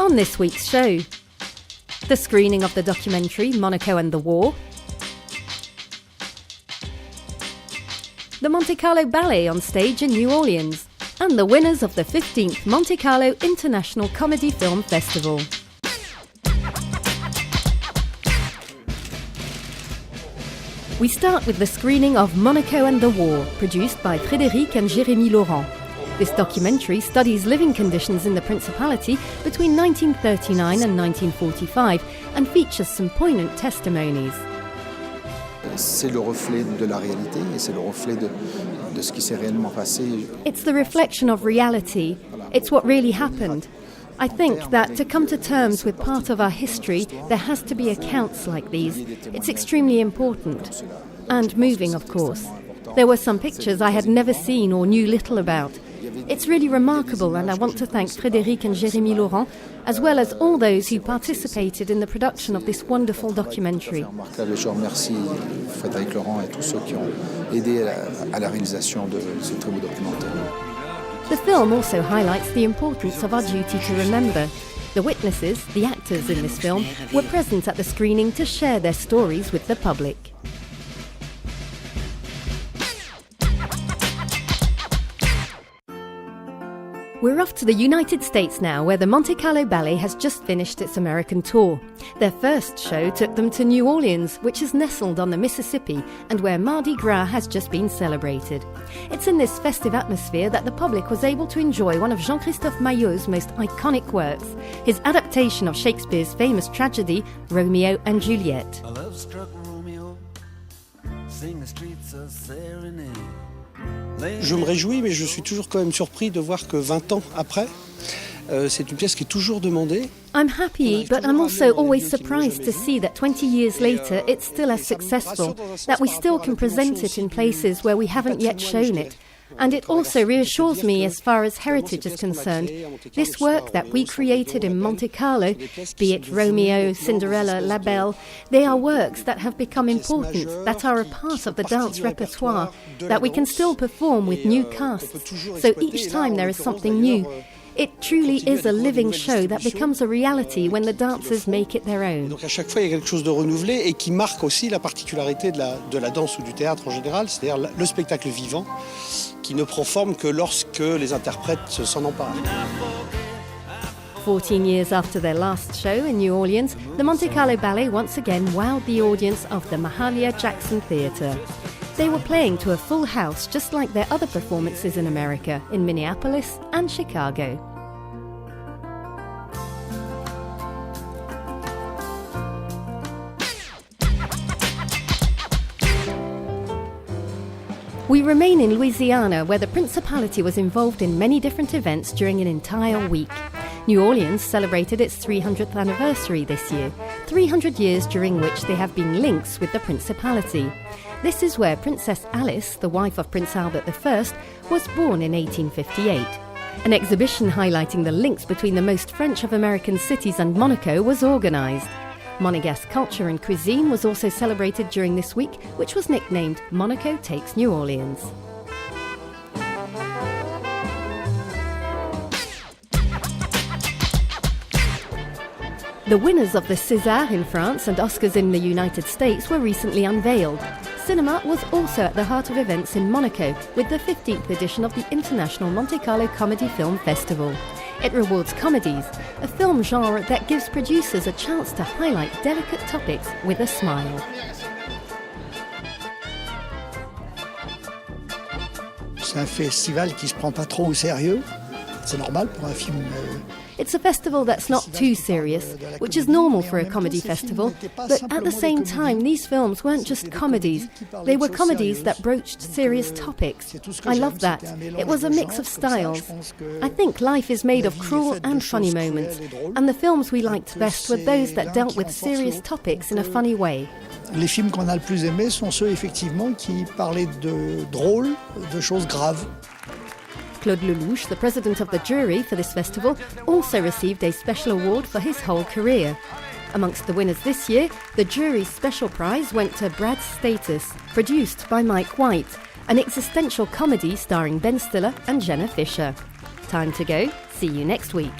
On this week's show, the screening of the documentary Monaco and the War, the Monte Carlo Ballet on stage in New Orleans, and the winners of the 15th Monte Carlo International Comedy Film Festival. We start with the screening of Monaco and the War, produced by Frédéric and Jérémy Laurent. This documentary studies living conditions in the Principality between 1939 and 1945 and features some poignant testimonies. C'est le reflet de la réalité et c'est le reflet de ce qui s'est réellement passé. It's the reflection of reality. It's what really happened. I think that to come to terms with part of our history, there has to be accounts like these. It's extremely important. And moving, of course. There were some pictures I had never seen or knew little about. It's really remarkable, and I want to thank Frédéric and Jérémy Laurent, as well as all those who participated in the production of this wonderful documentary. Je remercie Frédéric Laurent et tous ceux qui ont aidé à la réalisation de ce très beau documentaire. The film also highlights the importance of our duty to remember. The witnesses, the actors in this film, were present at the screening to share their stories with the public. We're off to the United States now, where the Monte Carlo Ballet has just finished its American tour. Their first show took them to New Orleans, which is nestled on the Mississippi and where Mardi Gras has just been celebrated. It's in this festive atmosphere that the public was able to enjoy one of Jean-Christophe Maillot's most iconic works, his adaptation of Shakespeare's famous tragedy, Romeo and Juliet. A love-struck Romeo, sing the streets of serenade. Je me réjouis, mais je suis toujours quand même surpris de voir que 20 ans après, c'est une pièce qui est toujours demandée. I'm happy, but I'm also always surprised to see that 20 years later it's still as successful, that we still can present it in places where we haven't yet shown it. And it also reassures me as far as heritage is concerned. This work that we created in Monte Carlo, be it Romeo, Cinderella, La Belle, they are works that have become important, that are a part of the dance repertoire, that we can still perform with new casts. So each time there is something new. It truly is a living show that becomes a reality when the dancers make it their own. Donc à chaque fois, il y a quelque chose de renouvelé et qui marque aussi la particularité de la danse ou du théâtre en général, c'est-à-dire le spectacle vivant qui ne prend forme que lorsque les interprètes s'en emparent. 14 years after their last show in New Orleans, the Monte Carlo Ballet once again wowed the audience of the Mahalia Jackson Theatre. They were playing to a full house just like their other performances in America, in Minneapolis and Chicago. We remain in Louisiana, where the Principality was involved in many different events during an entire week. New Orleans celebrated its 300th anniversary this year, 300 years during which there have been links with the Principality. This is where Princess Alice, the wife of Prince Albert I, was born in 1858. An exhibition highlighting the links between the most French of American cities and Monaco was organised. Monegasque culture and cuisine was also celebrated during this week, which was nicknamed Monaco Takes New Orleans. The winners of the César in France and Oscars in the United States were recently unveiled. Cinema was also at the heart of events in Monaco with the 15th edition of the International Monte Carlo Comedy Film Festival. It rewards comedies, a film genre that gives producers a chance to highlight delicate topics with a smile. C'est un festival qui se prend pas trop au sérieux. C'est normal pour un film. It's a festival that's not too serious, which is normal for a comedy festival, but at the same time these films weren't just comedies, they were comedies that broached serious topics. I love that. It was a mix of styles. I think life is made of cruel and funny moments, and the films we liked best were those that dealt with serious topics in a funny way. Les films qu'on a le plus aimés sont ceux effectivement qui parlaient de drôles, de choses graves. Claude Lelouch, the president of the jury for this festival, also received a special award for his whole career. Amongst the winners this year, the jury's special prize went to Brad's Status, produced by Mike White, an existential comedy starring Ben Stiller and Jenna Fisher. Time to go. See you next week.